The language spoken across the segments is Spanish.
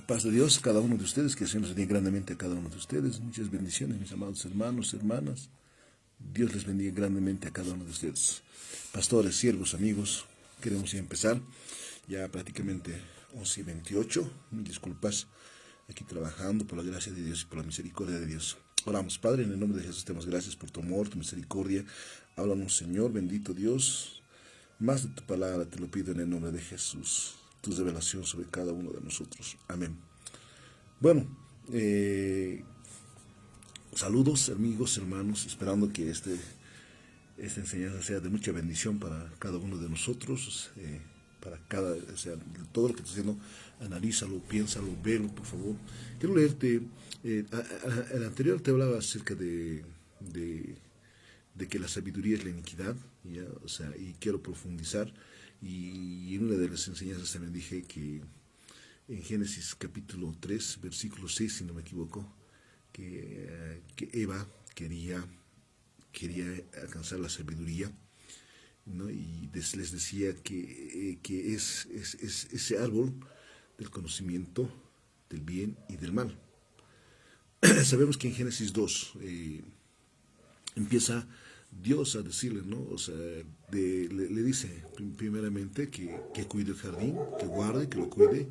paz de Dios a cada uno de ustedes, que el Señor les bendiga grandemente a cada uno de ustedes. Muchas bendiciones, mis amados hermanos, hermanas. Dios les bendiga grandemente a cada uno de ustedes. Pastores, siervos, amigos, queremos ya empezar. Ya prácticamente 11:28. Mil disculpas. Aquí trabajando por la gracia de Dios y por la misericordia de Dios. Oramos, Padre, en el nombre de Jesús te damos gracias por tu amor, tu misericordia. Háblanos, Señor, bendito Dios. Más de tu palabra te lo pido en el nombre de Jesús. Tu revelación sobre cada uno de nosotros. Amén. Bueno, saludos, amigos, hermanos, esperando que esta enseñanza sea de mucha bendición para cada uno de nosotros. Todo lo que estoy diciendo, analízalo, piénsalo, velo, por favor. Quiero leerte, el anterior te hablaba acerca de que la sabiduría es la iniquidad, ¿ya? Y quiero profundizar, y en una de las enseñanzas también dije que en Génesis capítulo 3, versículo 6, si no me equivoco, que Eva quería alcanzar la sabiduría, ¿no? Y les decía que es ese árbol del conocimiento del bien y del mal. Sabemos que en Génesis 2 empieza Dios a decirle, ¿no? Le dice primeramente que cuide el jardín, que guarde, que lo cuide.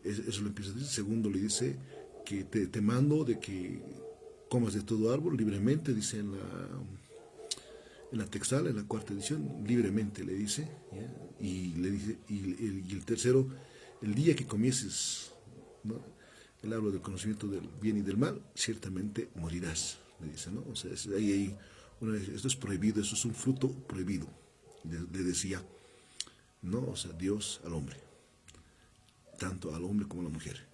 Eso lo empieza a decir. Segundo, le dice que te mando de que comas de todo árbol libremente, dice en la textual, en la cuarta edición, libremente le dice, ¿ya? Y le dice, y el tercero, el día que comieses, ¿no?, el árbol del conocimiento del bien y del mal, ciertamente morirás, le dice, ¿no? Esto es prohibido, eso es un fruto prohibido, le decía, ¿no? Dios al hombre, tanto al hombre como a la mujer.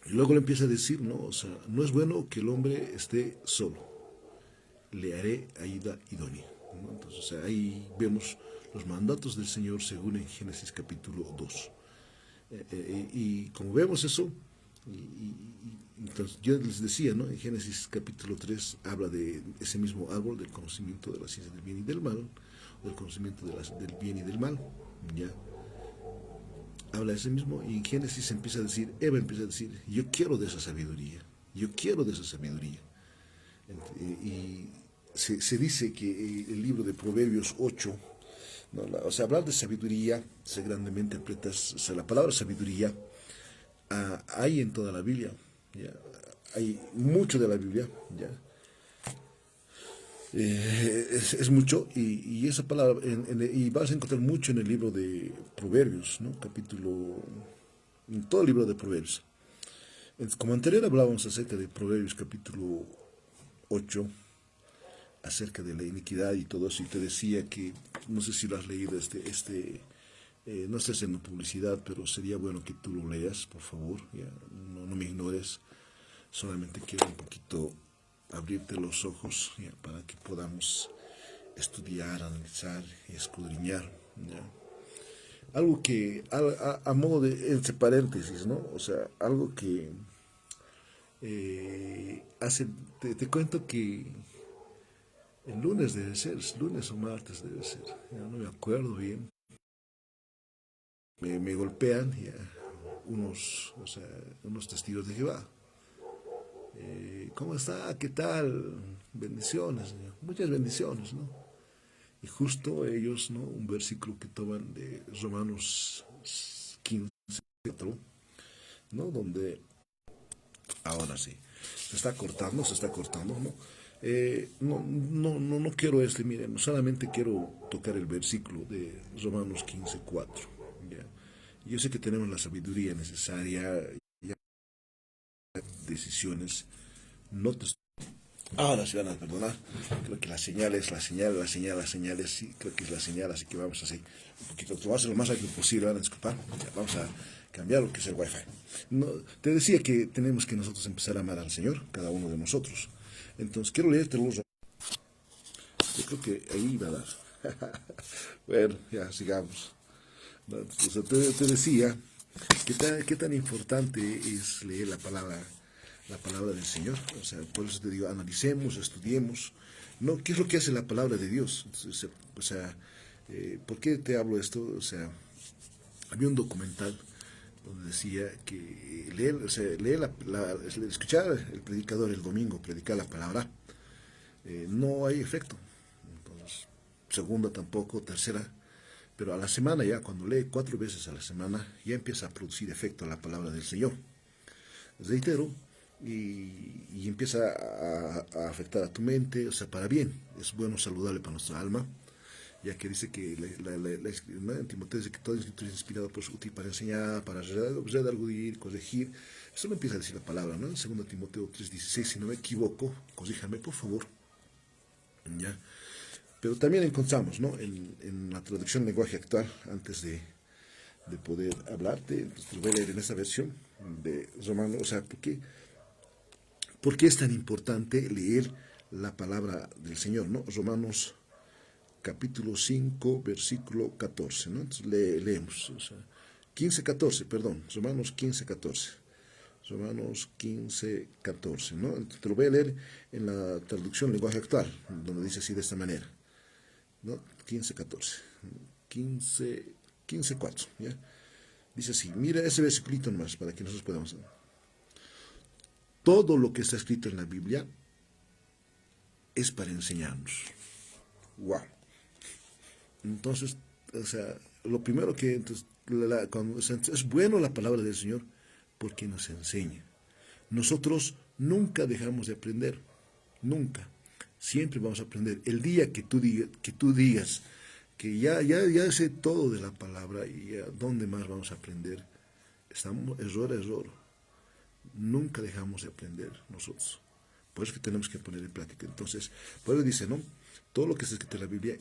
Y luego le empieza a decir, ¿no? No es bueno que el hombre esté solo, le haré ayuda idónea, ¿no? Entonces, ahí vemos los mandatos del Señor según en Génesis capítulo 2. Y como vemos eso, entonces yo les decía, ¿no? En Génesis capítulo 3 habla de ese mismo árbol del conocimiento de la ciencia del bien y del mal, o del conocimiento del bien y del mal, ¿ya? Habla de ese mismo, y en Génesis Eva empieza a decir, yo quiero de esa sabiduría, yo quiero de esa sabiduría. Y se dice que el libro de Proverbios 8, ¿no? Hablar de sabiduría se grandemente interpreta, la palabra sabiduría hay en toda la Biblia, ¿ya? Hay mucho de la Biblia, ¿ya? Es mucho, y esa palabra, y vas a encontrar mucho en el libro de Proverbios, ¿no? En todo el libro de Proverbios. Como anterior hablábamos acerca de Proverbios capítulo 8, acerca de la iniquidad y todo eso, y te decía que, no sé si lo has leído, no estoy haciendo publicidad, pero sería bueno que tú lo leas, por favor, ya, no me ignores, solamente quiero un poquito abrirte los ojos, ya, para que podamos estudiar, analizar y escudriñar, ya. Algo que, a modo de, entre paréntesis, ¿no? Algo que te cuento que el lunes debe ser, lunes o martes debe ser, ya no me acuerdo bien. Me golpean ya unos testigos de Jehová. ¿Cómo está? ¿Qué tal? Bendiciones, Señor. Muchas bendiciones, ¿no? Y justo ellos, ¿no? Un versículo que toman de Romanos 15, ¿no? Donde, ahora sí, se está cortando, ¿no? No quiero miren, solamente quiero tocar el versículo de Romanos 15:4. ¿Ya? Yo sé que tenemos la sabiduría necesaria, ya, decisiones, no te... Ahora sí van a perdonar, creo que la señal, sí, creo que es la señal, así que vamos a hacer un poquito, vamos a hacer lo más rápido posible, van a disculpar, ya, vamos a cambiar lo que es el wifi. No, te decía que tenemos que nosotros empezar a amar al Señor, cada uno de nosotros. Entonces quiero leerte los... Yo creo que ahí va a dar. Bueno, ya, sigamos. Te decía qué tan importante es leer la palabra del Señor. Por eso te digo, analicemos, estudiemos, ¿no? ¿Qué es lo que hace la palabra de Dios? ¿Por qué te hablo de esto? Había un documental donde decía que leer, o sea, escuchar el predicador el domingo predicar la palabra, no hay efecto. Entonces, segunda tampoco, tercera, pero a la semana ya, cuando lee 4 veces a la semana, ya empieza a producir efecto la palabra del Señor. Reitero, y empieza a afectar a tu mente, o sea, para bien. Es bueno, saludable para nuestra alma, ya que dice que ¿no? En Timoteo dice que toda escritura es inspirada por su útil para enseñar, para redarguir, corregir. Eso lo empieza a decir la palabra, ¿no? En 2 Timoteo 3:16, si no me equivoco, corríjame por favor. ¿Ya? Pero también encontramos, ¿no? En la traducción lenguaje actual, antes de poder hablarte, pues te lo voy a leer en esta versión de Romano, o sea, ¿por qué es tan importante leer la palabra del Señor, ¿no? Romanos capítulo 5, versículo 14, ¿no? Entonces leemos, o sea, 15:14, perdón, Romanos 15:14. Romanos 15:14, ¿no? Entonces, te lo voy a leer en la traducción lenguaje actual, donde dice así de esta manera, ¿no? 15:14, 15:4, ¿ya? Dice así, mira ese versículo nomás para que nosotros podamos. Todo lo que está escrito en la Biblia es para enseñarnos. Wow. Entonces, o sea, lo primero que entonces, cuando es bueno la palabra del Señor porque nos enseña. Nosotros nunca dejamos de aprender, nunca. Siempre vamos a aprender. El día que tú digas que ya sé todo de la palabra y a dónde más vamos a aprender, estamos error. Nunca dejamos de aprender nosotros. Por eso que tenemos que poner en práctica. Entonces, por eso dice, ¿no? Todo lo que está escrito en la Biblia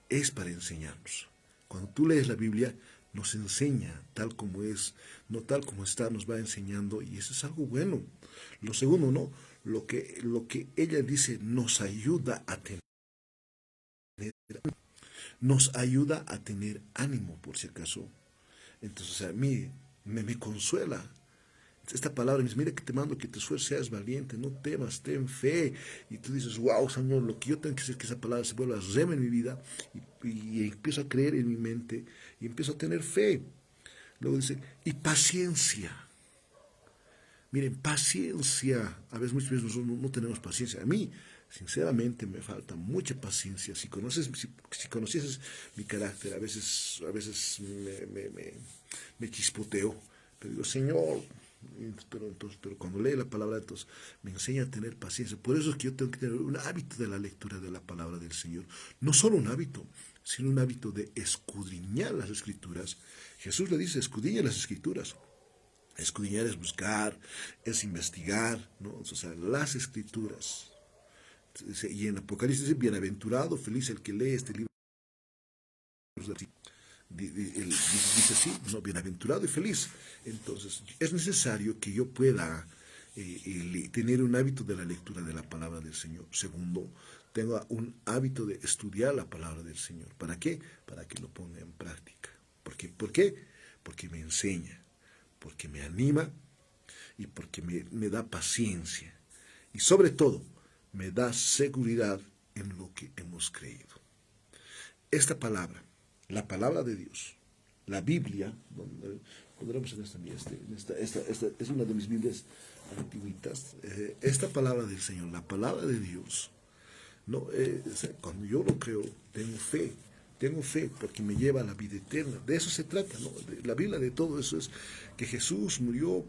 es para enseñarnos. Cuando tú lees la Biblia, nos enseña tal como es, no tal como está, nos va enseñando y eso es algo bueno. Lo segundo, ¿no? Lo que ella dice nos ayuda a tener ánimo, por si acaso. Entonces, a mí me consuela. Esta palabra me dice, mira que te mando que te esfuerces, seas valiente, no temas, ten fe. Y tú dices, wow, Señor, lo que yo tengo que hacer es que esa palabra se vuelva rema en mi vida y empiezo a creer en mi mente y empiezo a tener fe. Luego dice, y paciencia. Miren, paciencia. A veces, muchas veces nosotros no tenemos paciencia. A mí, sinceramente, me falta mucha paciencia. Si conocieses mi carácter, a veces me chispoteo. Pero digo, Señor, pero cuando lee la palabra, entonces me enseña a tener paciencia. Por eso es que yo tengo que tener un hábito de la lectura de la palabra del Señor. No solo un hábito, sino un hábito de escudriñar las Escrituras. Jesús le dice, escudriña las Escrituras. Escudriñar es buscar, es investigar, ¿no? O sea, las Escrituras. Y en Apocalipsis dice, bienaventurado, feliz el que lee este libro. Dice así, no, bienaventurado y feliz. Entonces, es necesario que yo pueda tener un hábito de la lectura de la palabra del Señor. Segundo, tenga un hábito de estudiar la palabra del Señor. ¿Para qué? Para que lo ponga en práctica. ¿Por qué? Porque me enseña, porque me anima y porque me da paciencia. Y sobre todo, me da seguridad en lo que hemos creído. Esta palabra, la palabra de Dios, la Biblia, pondremos en esta es una de mis Biblias antiguitas, esta palabra del Señor, la palabra de Dios, no, cuando yo lo creo, tengo fe porque me lleva a la vida eterna. De eso se trata, ¿no? La Biblia de todo eso es que Jesús murió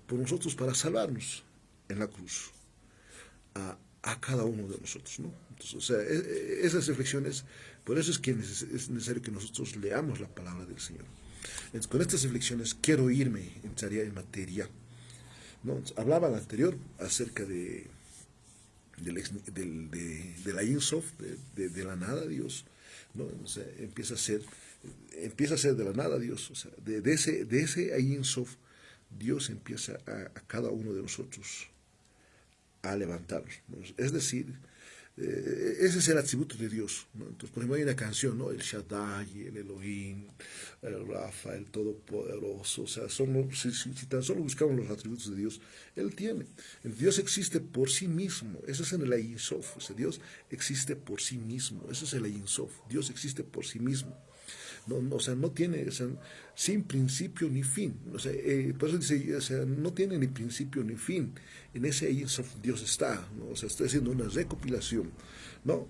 por nosotros para salvarnos en la cruz. A cada uno de nosotros, ¿no? Entonces, o sea, esas reflexiones, por eso es que es necesario que nosotros leamos la palabra del Señor. Entonces, con estas reflexiones quiero entraría en materia, ¿no? Hablaba en anterior acerca de la Insof, de la nada Dios, ¿no? O sea, empieza a ser de la nada Dios, o sea, de ese Insof, Dios empieza a cada uno de nosotros a levantarnos, ¿no? Es decir, ese es el atributo de Dios, ¿no? Entonces, por ejemplo, hay una canción, ¿no? El Shaddai, el Elohim, el Rafa, el Todopoderoso. O sea, si tan solo buscamos los atributos de Dios, Él tiene. El Dios existe por sí mismo. Eso es en el Ein Sof. O sea, Dios existe por sí mismo. Eso es el Ein Sof. Dios existe por sí mismo. o sea, no tiene, o sea, sin principio ni fin. O sea, por eso dice, o sea, no tiene ni principio ni fin. En ese Ein Sof Dios está, ¿no? O sea, está haciendo una recopilación, ¿no?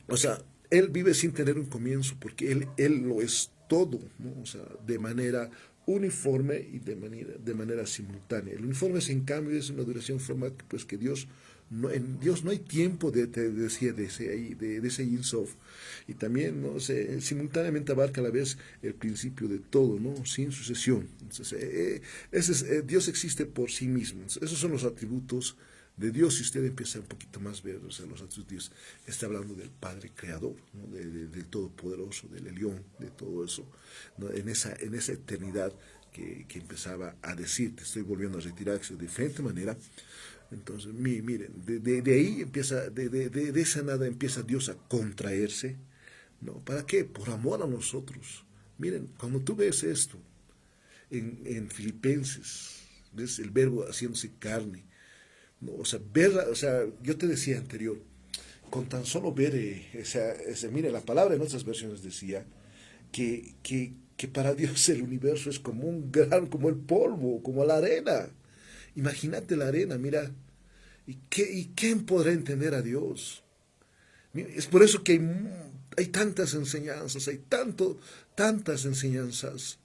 O sea, Él vive sin tener un comienzo porque Él lo es todo, ¿no? O sea, de manera uniforme y de manera simultánea. El uniforme, en cambio, es una duración forma pues, que Dios no, en Dios no hay tiempo de ese Ein Sof. Y también ¿no? Simultáneamente abarca a la vez el principio de todo, ¿no? Sin sucesión. Entonces, Dios existe por sí mismo. Esos son los atributos de Dios. Si usted empieza un poquito más a ver o sea, los atributos de Dios, está hablando del Padre Creador, ¿no? Del Todopoderoso, del Elión, de todo eso, ¿no? En esa eternidad que empezaba a decir, te estoy volviendo a retirar de diferente manera. Entonces, miren, de ahí empieza, de esa nada empieza Dios a contraerse, ¿no? ¿Para qué? Por amor a nosotros. Miren, cuando tú ves esto en Filipenses, ves el verbo haciéndose carne, ¿no? O sea, o sea, yo te decía anterior, con tan solo ver, mire, la palabra en otras versiones decía que para Dios el universo es como un gran, como el polvo, como la arena. Imagínate la arena, mira. ¿Y quién podrá entender a Dios? Es por eso que hay tantas enseñanzas, hay tantas enseñanzas.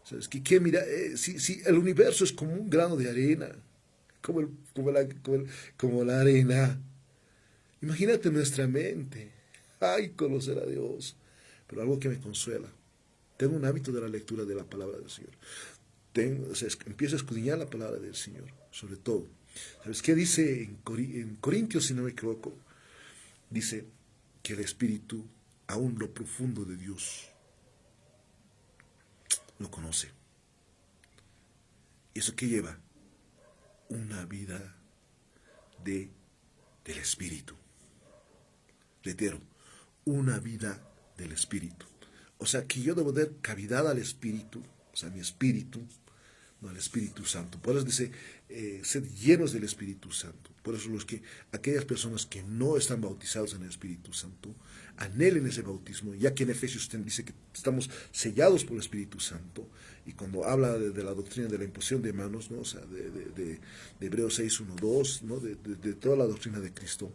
¿Sabes? Mira, si el universo es como un grano de arena, como la arena. Imagínate nuestra mente. Ay, conocer a Dios. Pero algo que me consuela. Tengo un hábito de la lectura de la palabra del Señor. Empiezo a escudriñar la palabra del Señor, sobre todo. ¿Sabes qué dice en Corintios, si no me equivoco? Dice que el Espíritu, aún lo profundo de Dios, lo conoce. ¿Y eso qué lleva? Una vida del Espíritu. Reitero, una vida del Espíritu. O sea, que yo debo dar cavidad al Espíritu, o sea, mi Espíritu, no al Espíritu Santo. Por eso dice, sed llenos del Espíritu Santo. Por eso aquellas personas que no están bautizados en el Espíritu Santo, anhelen ese bautismo, ya que en Efesios usted dice que estamos sellados por el Espíritu Santo, y cuando habla de la doctrina de la imposición de manos, ¿no? O sea, de Hebreos 6, 1, 2, ¿no? de toda la doctrina de Cristo,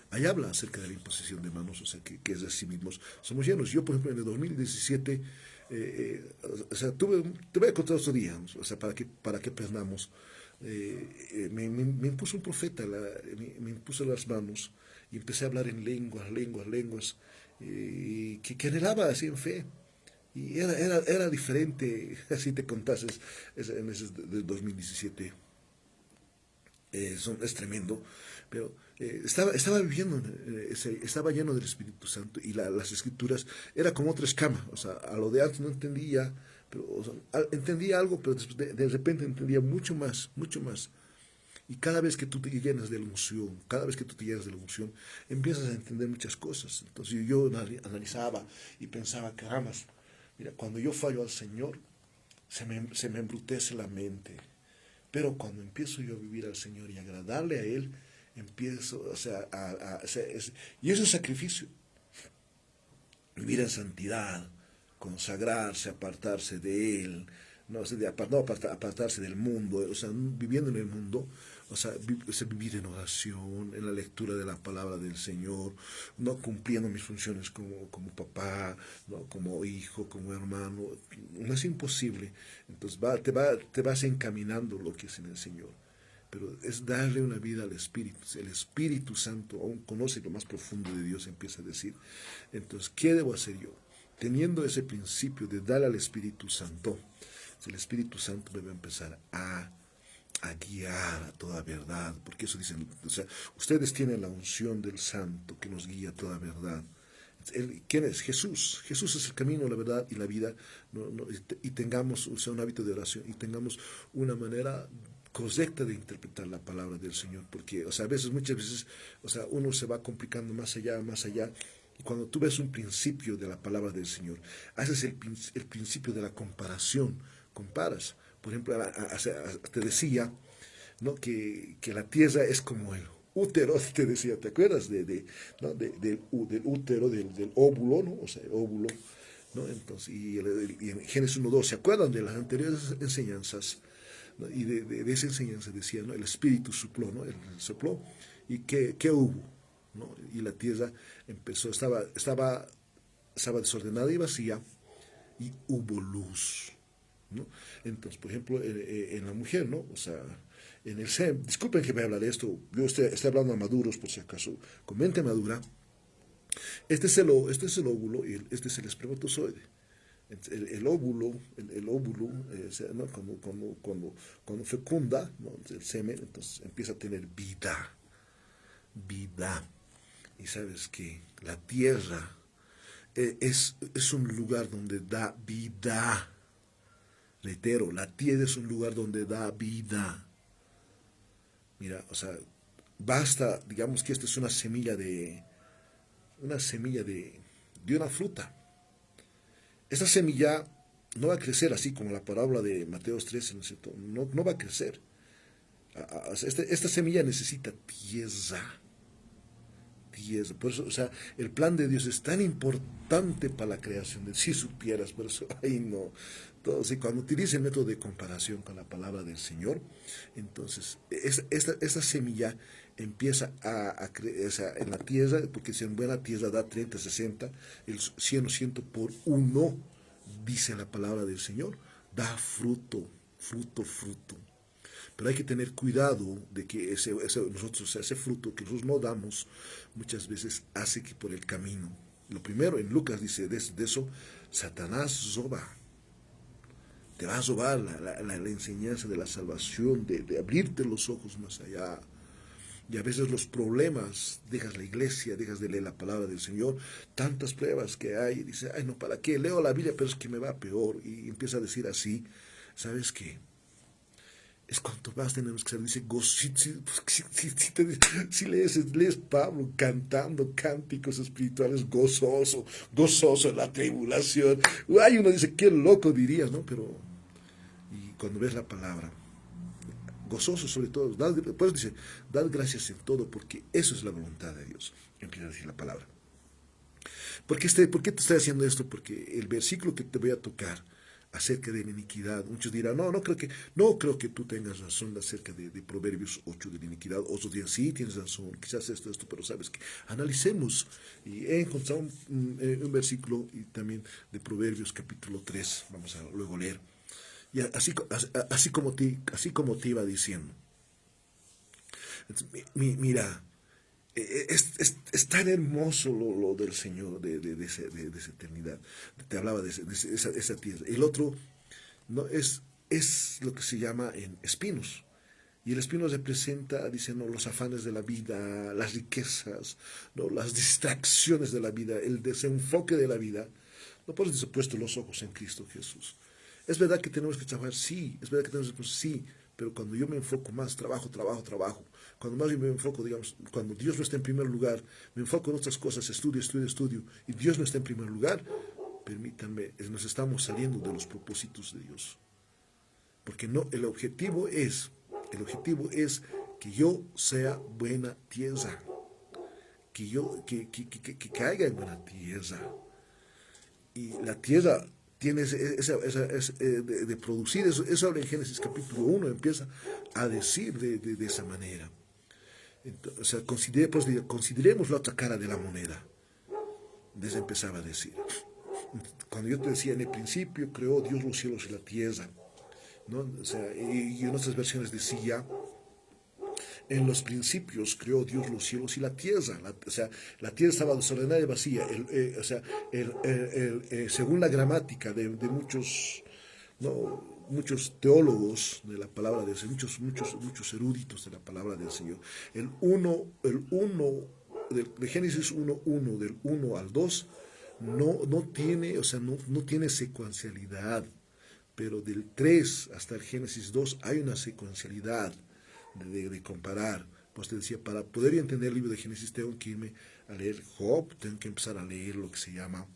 ahí habla acerca de la imposición de manos, o sea, que es de sí mismos. Somos llenos. Yo, por ejemplo, en el 2017, o sea, te voy a contar otro día, o sea, para que aprendamos. Me impuso un profeta, me impuso las manos y empecé a hablar en lenguas, que anhelaba así en fe. Y era diferente, así te contases, en ese del 2017. Es tremendo, pero estaba viviendo, estaba lleno del Espíritu Santo y las escrituras era como otra escama, o sea, a lo de antes no entendía, pero o sea, entendía algo, pero de repente entendía mucho más, mucho más. Y cada vez que tú te llenas de la emoción, empiezas a entender muchas cosas. Entonces yo analizaba y pensaba, caramba, mira, cuando yo fallo al Señor, se me embrutece la mente. Pero cuando empiezo yo a vivir al Señor y agradarle a Él, empiezo, o sea, y eso es sacrificio. Vivir en santidad, consagrarse, apartarse de Él, apartarse del mundo, o sea, viviendo en el mundo, o sea, vivir en oración, en la lectura de la palabra del Señor, no cumpliendo mis funciones como papá, ¿no? Como hijo, como hermano, no es imposible. Entonces te vas encaminando lo que es en el Señor. Pero es darle una vida al Espíritu. El Espíritu Santo aún conoce lo más profundo de Dios, empieza a decir. Entonces, ¿qué debo hacer yo? Teniendo ese principio de dar al Espíritu Santo, el Espíritu Santo debe empezar a guiar a toda verdad, porque eso dicen, o sea, ustedes tienen la unción del Santo que nos guía a toda verdad. ¿Quién es? Jesús. Jesús es el camino, la verdad y la vida, y tengamos, o sea, un hábito de oración, y tengamos una manera correcta de interpretar la palabra del Señor, porque, o sea, muchas veces, o sea, uno se va complicando más allá, y cuando tú ves un principio de la palabra del Señor, haces el principio de la comparación, comparas. Por ejemplo, te decía, ¿no? que la tierra es como útero, te decía, ¿te acuerdas? ¿No? Del útero, del óvulo, ¿no? O sea, el óvulo, ¿no? Entonces, y en Génesis 1:2, ¿se acuerdan de las anteriores enseñanzas? ¿No? Y de esa enseñanza decía, ¿no? El espíritu sopló, ¿no? Él sopló, y ¿qué hubo? ¿No? Y la tierra estaba desordenada y vacía, y hubo luz, ¿no? Entonces, por ejemplo, en la mujer, ¿no? O sea, en el semen, disculpen que me hable de esto, yo estoy hablando a maduros por si acaso, con mente madura, este es el óvulo y este es el espermatozoide. El óvulo, o sea, ¿no? Cuando fecunda, ¿no? El semen, entonces empieza a tener vida. Y sabes que la tierra es un lugar donde da vida. Reitero, la tierra es un lugar donde da vida. Mira, o sea, basta, digamos que esta es una semilla de una fruta. Esta semilla no va a crecer así como la parábola de Mateo 13, ¿no es cierto? No va a crecer. Esta semilla necesita tierra. Por eso, o sea, el plan de Dios es tan importante para la creación. Si supieras, por eso, ay no. Entonces, cuando utilice el método de comparación con la palabra del Señor, entonces, esta semilla empieza a crecer, o sea, en la tierra, porque si en buena tierra da 30, 60, el 100 por uno, dice la palabra del Señor, da fruto, fruto. Pero hay que tener cuidado de que ese fruto que nosotros no damos muchas veces hace que por el camino. Lo primero, en Lucas dice de eso, Satanás roba. Te va a robar la enseñanza de la salvación, de abrirte los ojos más allá. Y a veces los problemas, dejas la iglesia, dejas de leer la palabra del Señor, tantas pruebas que hay, y dice, ay no, ¿para qué? Leo la Biblia, pero es que me va peor. Y empieza a decir así, ¿sabes qué? Es cuanto más tenemos que ser, dice, si lees Pablo cantando cánticos espirituales, gozoso en la tribulación. Ay, uno dice, qué loco dirías, ¿no? Pero, y cuando ves la palabra, gozoso sobre todo, pues dice, dad gracias en todo, porque eso es la voluntad de Dios. Empieza a decir la palabra. ¿Por qué te estoy haciendo esto? Porque el versículo que te voy a tocar acerca de la iniquidad, muchos dirán, no creo que tú tengas razón acerca de Proverbios 8 de la iniquidad. Otros dirán, sí, tienes razón, quizás esto, pero sabes que analicemos. Y he encontrado un versículo y también de Proverbios capítulo 3, vamos a luego leer. Y así como te iba diciendo. Entonces, mira, es tan hermoso lo del Señor, de esa eternidad. Te hablaba de esa tierra. El otro no es lo que se llama en espinos. Y el espino representa, dicen, ¿no? Los afanes de la vida, las riquezas, ¿no? Las distracciones de la vida, el desenfoque de la vida. No por eso puesto los ojos en Cristo Jesús. Es verdad que tenemos que trabajar, sí. Es verdad que tenemos que sí. Pero cuando yo me enfoco más, trabajo. Cuando más yo me enfoco, digamos, cuando Dios no está en primer lugar, me enfoco en otras cosas, estudio, y Dios no está en primer lugar, permítanme, nos estamos saliendo de los propósitos de Dios. Porque no, el objetivo es que yo sea buena tierra, que caiga en buena tierra. Y la tierra tiene de producir, eso habla en Génesis capítulo 1, empieza a decir de esa manera. Entonces, o sea, consideremos la otra cara de la moneda. Desde empezaba a decir. Cuando yo te decía, en el principio creó Dios los cielos y la tierra, ¿no? O sea, y en otras versiones decía, en los principios creó Dios los cielos y la tierra. O sea, la tierra estaba desordenada y vacía. Según la gramática de muchos, ¿no? Muchos teólogos de la palabra del Señor, muchos eruditos de la palabra del Señor. El uno de Génesis 1:1, del 1 al 2, no tiene, o sea, no tiene secuencialidad, pero del 3 hasta el Génesis 2 hay una secuencialidad de comparar. Pues te decía, para poder entender el libro de Génesis tengo que irme a leer Job, tengo que empezar a leer lo que se llama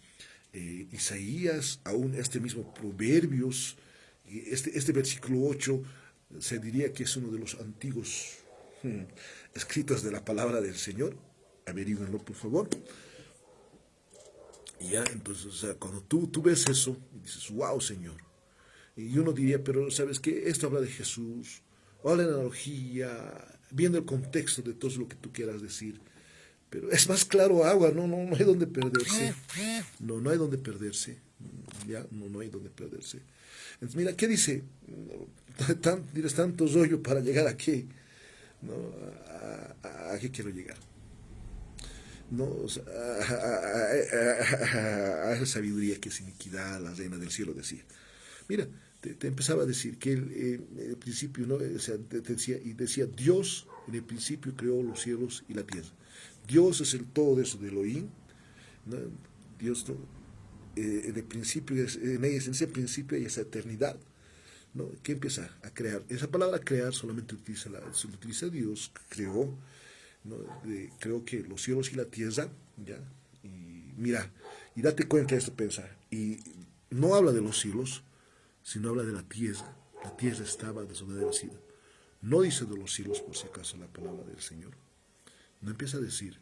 Isaías, aún este mismo Proverbios. Este versículo 8 se diría que es uno de los antiguos escritos de la palabra del Señor, averíguenlo por favor. Y ya, entonces, o sea, cuando tú ves eso, y dices, wow, Señor. Y uno diría, pero ¿sabes qué? Esto habla de Jesús, o la analogía, viendo el contexto de todo lo que tú quieras decir. Pero es más claro agua, no hay donde perderse. No hay donde perderse. Ya, no hay donde perderse. Entonces, mira, ¿qué dice? Tienes tanto rollo para llegar a qué. ¿No? ¿A qué quiero llegar? No, o sea, a esa sabiduría que es iniquidad, la reina del cielo decía. Mira, te empezaba a decir que el principio, ¿no? O sea, decía, Dios en el principio creó los cielos y la tierra. Dios es el todo de eso, de Elohim, ¿no? Dios, ¿no? En el principio, en ese principio hay esa eternidad, ¿no? Que empieza a crear. Esa palabra crear solamente se utiliza Dios, creó, ¿no? Creo que los cielos y la tierra, ¿ya? Y mira, y date cuenta de esto, pensar. Y no habla de los cielos, sino habla de la tierra. La tierra estaba desobedecida. No dice de los cielos, por si acaso, la palabra del Señor. No empieza a decir.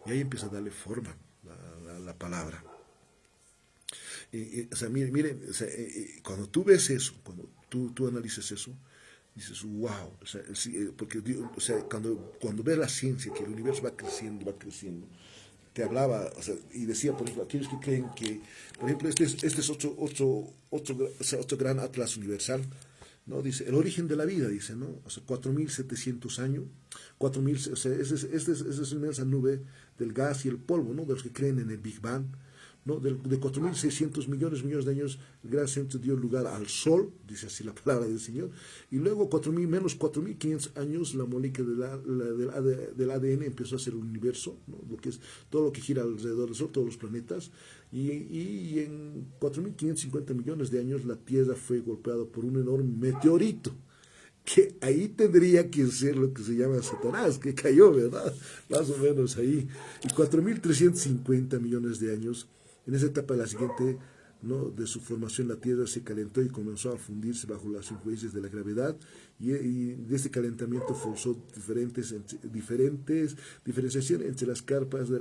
Y ahí empieza a darle forma la palabra. O sea, miren, o sea, cuando tú ves eso, cuando tú analizas eso, dices, wow, o sea, porque o sea, cuando ves la ciencia, que el universo va creciendo, te hablaba, o sea, y decía, por ejemplo, aquellos que creen que, por ejemplo, este es otro gran atlas universal, ¿no? Dice, el origen de la vida, dice, ¿no? O sea, 4.700 años, 4.000, o sea, esa es una inmensa nube del gas y el polvo, ¿no? De los que creen en el Big Bang, ¿no? De 4.600 millones de años, el gran centro dio lugar al Sol, dice así la palabra del Señor, y luego menos 4.500 años, la molécula del ADN empezó a ser el universo, ¿no? Lo que es todo lo que gira alrededor del Sol, todos los planetas, y en 4.550 millones de años la Tierra fue golpeada por un enorme meteorito, que ahí tendría que ser lo que se llama Satanás, que cayó, ¿verdad? Más o menos ahí. Y 4.350 millones de años, en esa etapa la siguiente, ¿no? De su formación, la Tierra se calentó y comenzó a fundirse bajo las influencias de la gravedad, y de este calentamiento forzó diferenciación entre las capas de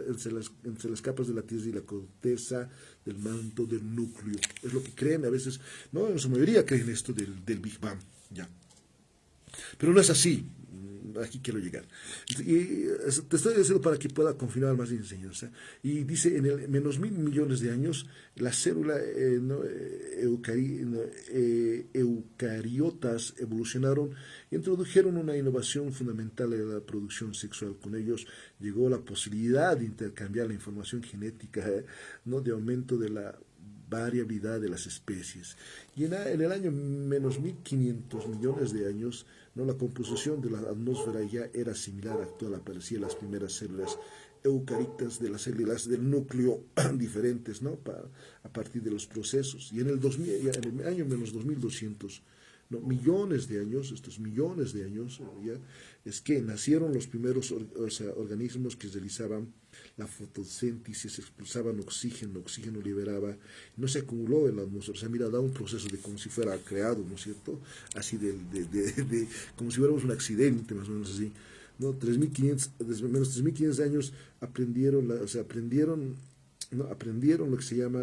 la Tierra y la corteza del manto del núcleo. Es lo que creen a veces, ¿no? En su mayoría creen esto del Big Bang, ya. Pero no es así. Aquí quiero llegar. Y te estoy diciendo para que pueda confirmar más enseñanza. Y dice, en el menos 1.000 millones de años, la célula eucariotas evolucionaron y introdujeron una innovación fundamental en la producción sexual. Con ellos llegó la posibilidad de intercambiar la información genética, ¿no? De aumento de la variabilidad de las especies. Y en el año menos 1.500 millones de años, ¿no? La composición de la atmósfera ya era similar a actual, aparecían las primeras células eucariotas de las células del núcleo diferentes, ¿no? A partir de los procesos. Y en el año menos 2.200, ¿no? Millones de años, estos millones de años, ya, es que nacieron los primeros organismos que realizaban la fotosíntesis, expulsaban oxígeno liberaba, no se acumuló en la atmósfera. O sea, mira, da un proceso de como si fuera creado, ¿no es cierto? Así como si fuéramos un accidente, más o menos así. ¿No? 3.500 años aprendieron, ¿no? Aprendieron lo que se llama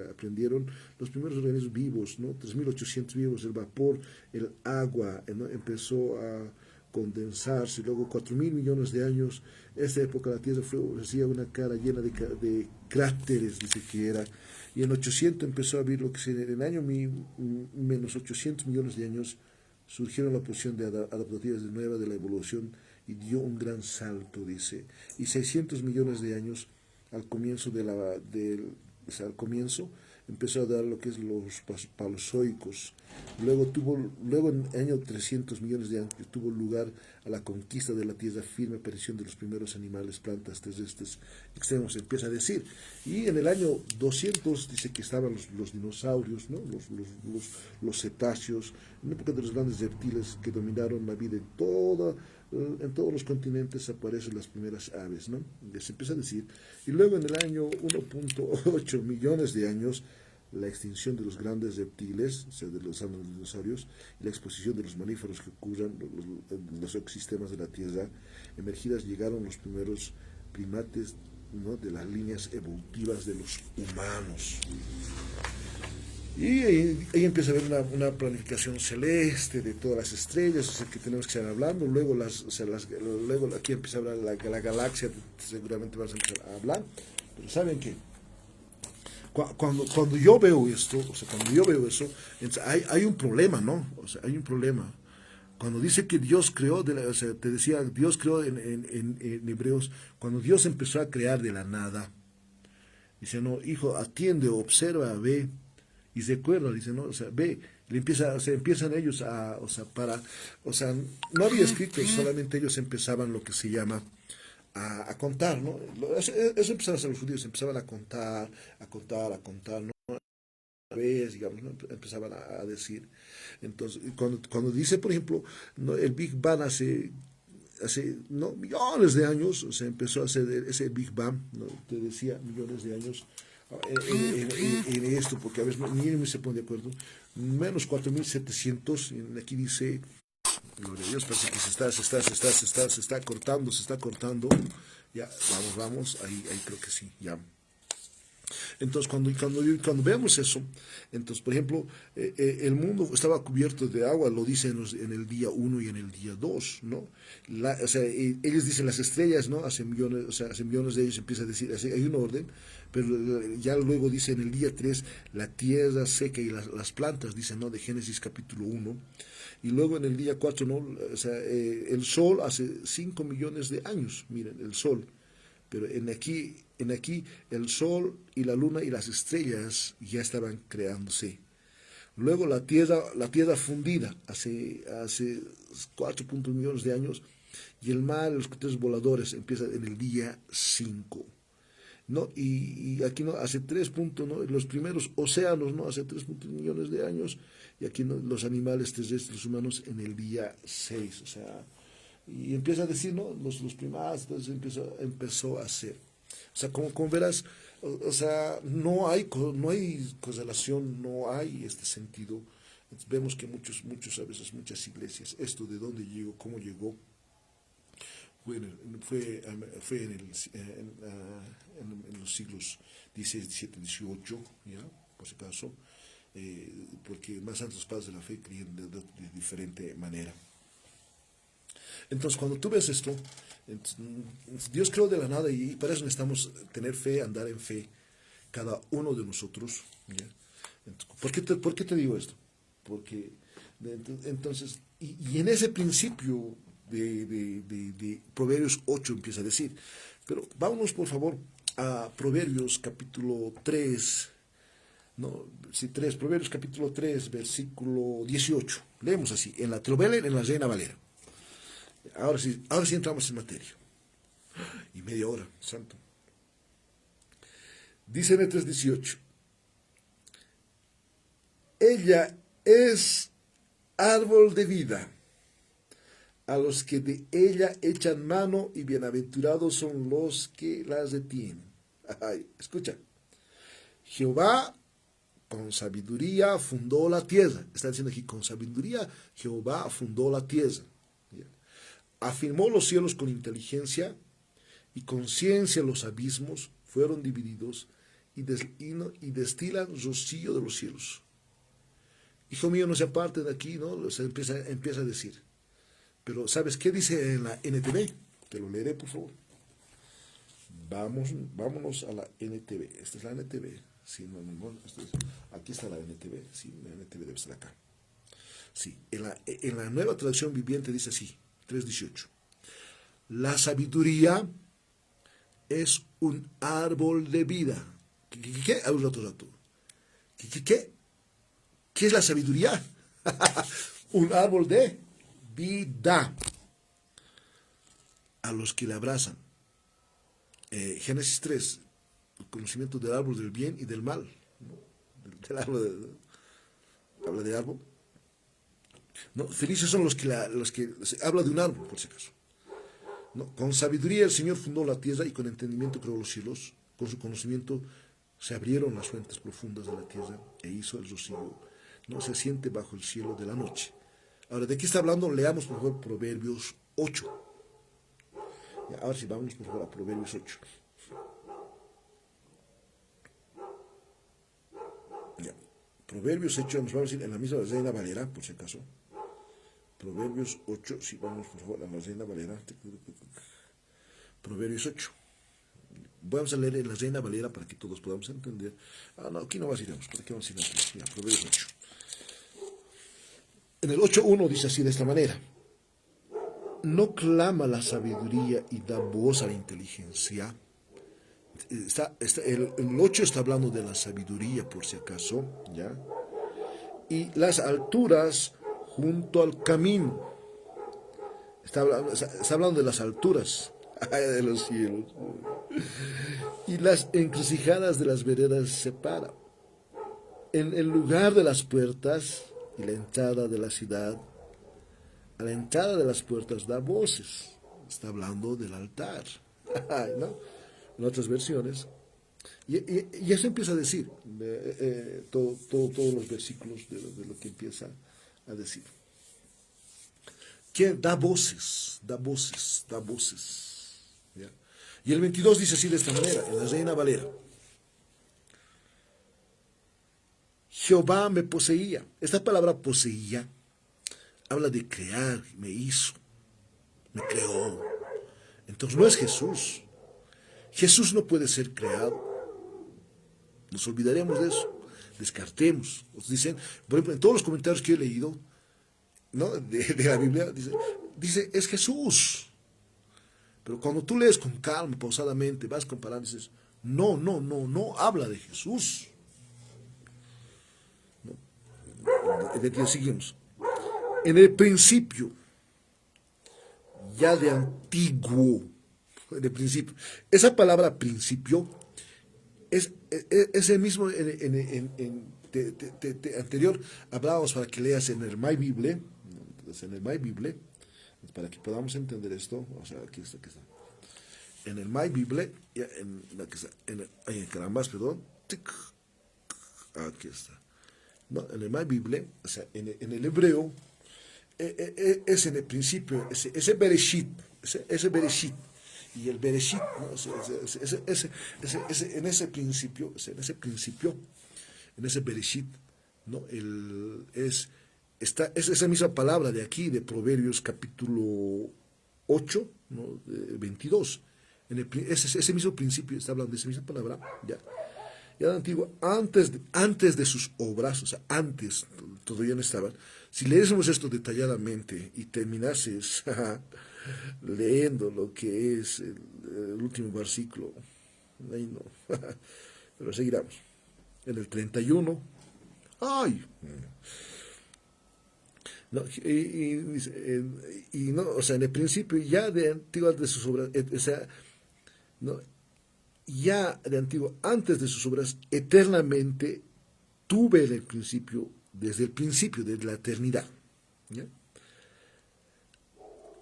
aprendieron los primeros organismos vivos, ¿no? 3.800 vivos, el vapor, el agua, ¿no? Empezó a condensarse. Luego 4.000 millones de años, esa época la Tierra recibía una cara llena de cráteres, dice que era, y en 800 empezó a haber lo que se, en el año menos 800 millones de años surgieron la posición de adaptativas de nueva de la evolución y dio un gran salto, dice, y 600 millones de años al comienzo al comienzo empezó a dar lo que es los paleozoicos. Luego en el año 300 millones de años tuvo lugar a la conquista de la tierra firme, aparición de los primeros animales, plantas terrestres extremos, empieza a decir. Y en el año 200 dice que estaban los dinosaurios, ¿no? Los cetáceos, en la época de los grandes reptiles que dominaron la vida en todos los continentes aparecen las primeras aves, ¿no? Se empieza a decir. Y luego en el año 1.8 millones de años, la extinción de los grandes reptiles, o sea, de los dinosaurios, y la exposición de los mamíferos que cubran los ecosistemas de la Tierra emergidas, llegaron los primeros primates, ¿no?, de las líneas evolutivas de los humanos. Y ahí empieza a haber una planificación celeste de todas las estrellas, o sea, que tenemos que estar hablando. Luego, luego aquí empieza a hablar la galaxia, seguramente vamos a empezar a hablar. Pero ¿saben qué? Cuando yo veo esto, o sea, cuando yo veo eso, hay un problema, ¿no? O sea, hay un problema. Cuando dice que Dios creó, o sea, te decía, Dios creó en Hebreos, cuando Dios empezó a crear de la nada, dice, no, hijo, atiende, observa, ve, y recuerda, dice, no, o sea, ve, o sea, empiezan ellos o sea, no había escrito, solamente ellos empezaban lo que se llama a contar, ¿no? Eso empezaban a hacer los judíos, empezaban a contar, ¿no? Vez, digamos, ¿no? Empezaban a decir. Entonces, cuando dice, por ejemplo, ¿no?, el Big Bang hace ¿no?, millones de años, o sea, empezó a hacer ese Big Bang, ¿no? Te decía millones de años en esto, porque a veces ni se pone de acuerdo, menos 4700, aquí dice, gloria a Dios, parece que se está cortando, ya, vamos, ahí creo que sí, ya. Entonces, cuando vemos eso, entonces, por ejemplo, el mundo estaba cubierto de agua, lo dicen en el día 1 y en el día 2, ¿no? O sea, ellos dicen las estrellas, ¿no? Hace millones, o sea, hace millones de ellos empieza a decir, hay un orden, pero ya luego dice en el día 3, la tierra seca y las plantas, dicen, ¿no? De Génesis capítulo 1. Y luego en el día 4, ¿no? O sea, el sol hace 5 millones de años, miren, el sol. Pero en aquí el sol y la luna y las estrellas ya estaban creándose. Luego la tierra fundida hace 4 millones de años, y el mar, los cohetes voladores, empieza en el día 5. ¿No? Y aquí, ¿no?, hace 3 ¿no?, los primeros océanos, ¿no?, hace 3 millones de años, y aquí, ¿no?, los animales terrestres, los humanos, en el día 6. O sea, y empieza a decir, ¿no?, los primates, entonces empezó a hacer. O sea, como verás, o sea, no hay correlación, no hay este sentido. Entonces, vemos que a veces muchas iglesias, esto de dónde llegó, cómo llegó, fue en los siglos XVI, XVII, XVIII, ¿ya? Por si acaso, porque más antes los padres de la fe creían de diferente manera. Entonces, cuando tú ves esto, Dios creó de la nada, y para eso necesitamos tener fe, andar en fe, cada uno de nosotros, ¿ya? Entonces, ¿por qué te digo esto? Porque, entonces, y en ese principio de Proverbios 8 empieza a decir, pero vámonos por favor a Proverbios capítulo 3, no, sí, Proverbios capítulo 3, versículo 18, leemos así, te lo voy a leer en la Reina Valera. Ahora sí entramos en materia. Y media hora, santo. Dice en el 3:18, ella es árbol de vida a los que de ella echan mano, y bienaventurados son los que las detienen. Ay, escucha. Jehová con sabiduría fundó la tierra. Está diciendo aquí, con sabiduría Jehová fundó la tierra. Afirmó los cielos con inteligencia, y con ciencia los abismos fueron divididos, y destilan rocío de los cielos. Hijo mío, no se aparte de aquí, ¿no? O sea, empieza a decir. Pero, ¿sabes qué dice en la NTV? Te lo leeré, por favor. Vámonos a la NTV. Esta es la NTV. Sí, aquí está la NTV. Sí, la NTV debe estar acá. Sí, en la nueva traducción viviente dice así, 3:18. La sabiduría es un árbol de vida. ¿Qué? A un rato. ¿Qué? ¿Qué es la sabiduría? Un árbol de vida a los que le abrazan. Génesis 3, el conocimiento del árbol del bien y del mal, ¿no? Del árbol habla de árbol. ¿No? Felices son los que habla de un árbol, por si acaso. ¿No? Con sabiduría el Señor fundó la tierra, y con entendimiento creó los cielos. Con su conocimiento Se abrieron las fuentes profundas de la tierra e hizo el rocío, no se siente bajo el cielo de la noche. Ahora, ¿de qué está hablando? Leamos por favor Proverbios 8. Ya, ahora sí, vamos por favor a Proverbios 8. Ya. Proverbios 8, nos vamos a ir en la misma Reina Valera, por si acaso. Proverbios 8, sí, vamos por favor a la Reina Valera. Proverbios 8. Vamos a leer en la Reina Valera para que todos podamos entender. No, aquí no iremos, ¿para qué vamos a ir aquí? Ya, Proverbios 8. En el 8.1 dice así de esta manera: no clama la sabiduría y da voz a la inteligencia. El 8 está hablando de la sabiduría, por si acaso, ¿ya? Y las alturas junto al camino. Está hablando de las alturas de los cielos. Y las encrucijadas de las veredas separa. En el lugar de las puertas y la entrada de la ciudad, a la entrada de las puertas da voces. Está hablando del altar, ¿no? En otras versiones. Y eso empieza a decir, todos los versículos de lo que empieza a decir. Que da voces, da voces, da voces. ¿Ya? Y el 22 dice así de esta manera, en la Reina Valera: Jehová me poseía. Esta palabra poseía habla de crear, me hizo, me creó. Entonces no es Jesús. Jesús no puede ser creado. Nos olvidaremos de eso. Descartemos. Nos dicen, por ejemplo, en todos los comentarios que he leído, ¿no? de la Biblia, dice, es Jesús. Pero cuando tú lees con calma, pausadamente, vas comparando, dices, no habla de Jesús. ¿No? Seguimos. En el principio, ya de antiguo, de principio. Esa palabra principio es el mismo anterior. Hablábamos para que leas en el My Bible, en el My Bible, para que podamos entender esto. O sea, aquí está. En el My Bible, en carambas, perdón. Aquí está. No, en el My Bible, o sea, en el hebreo, es en el principio, ese Bereshit, ese Bereshit. Y el Bereshit, ¿no? En ese principio, en ese Bereshit, ¿no? Es esa misma palabra de aquí, de Proverbios capítulo 8, ¿no? 22. Ese mismo principio, está hablando de esa misma palabra, ya. Ya de antiguo, antes de sus obras, o sea, antes, todavía no estaban. Si leésemos esto detalladamente y terminases leyendo lo que es el último versículo, ahí no, pero seguiremos. En el 31, ¡ay! No, no, o sea, en el principio, ya de antiguas de sus obras, o sea, no, ya de antiguo, antes de sus obras, eternamente tuve el principio, desde la eternidad. ¿Ya?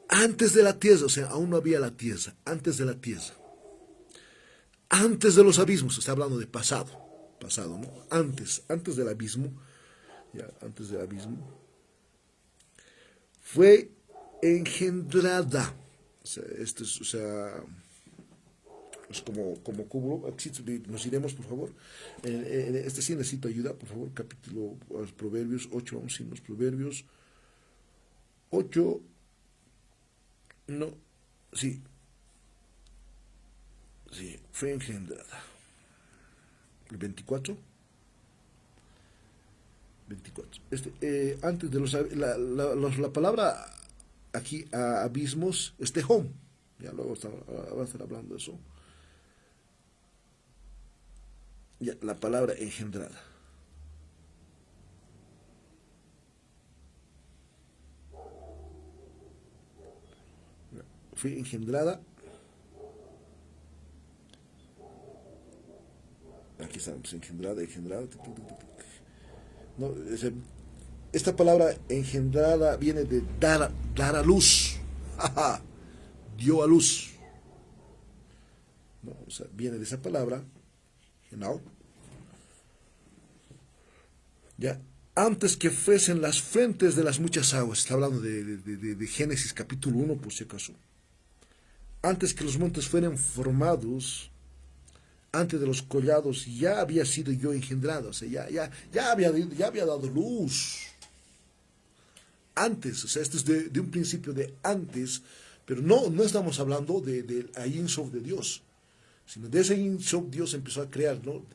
Antes de la tierra, o sea, aún no había la tierra, antes de la tierra. Antes de los abismos, está hablando de pasado, ¿no? Antes del abismo, ya, antes del abismo, fue engendrada. O sea, es como cubro. Nos iremos, por favor. Sí necesito ayuda, por favor. Capítulo, Proverbios 8, vamos a irnos. Proverbios 8, no, sí, fue engendrada. El 24. Antes de la palabra aquí, abismos, es Tehom. Ya luego va a estar hablando de eso. Ya, la palabra engendrada. Fue engendrada. Aquí estamos, engendrada. No, esta palabra engendrada viene de dar a luz. Dio a luz. No, o sea, viene de esa palabra, genau. Ya, antes que fuesen las fuentes de las muchas aguas, está hablando de Génesis capítulo 1, por si acaso. Antes que los montes fueran formados, antes de los collados, ya había sido yo engendrado, o sea, ya había dado luz. Antes, o sea, esto es de un principio de antes, pero no estamos hablando de Ein Sof de Dios, sino de ese Ein Sof Dios empezó a crear, ¿no?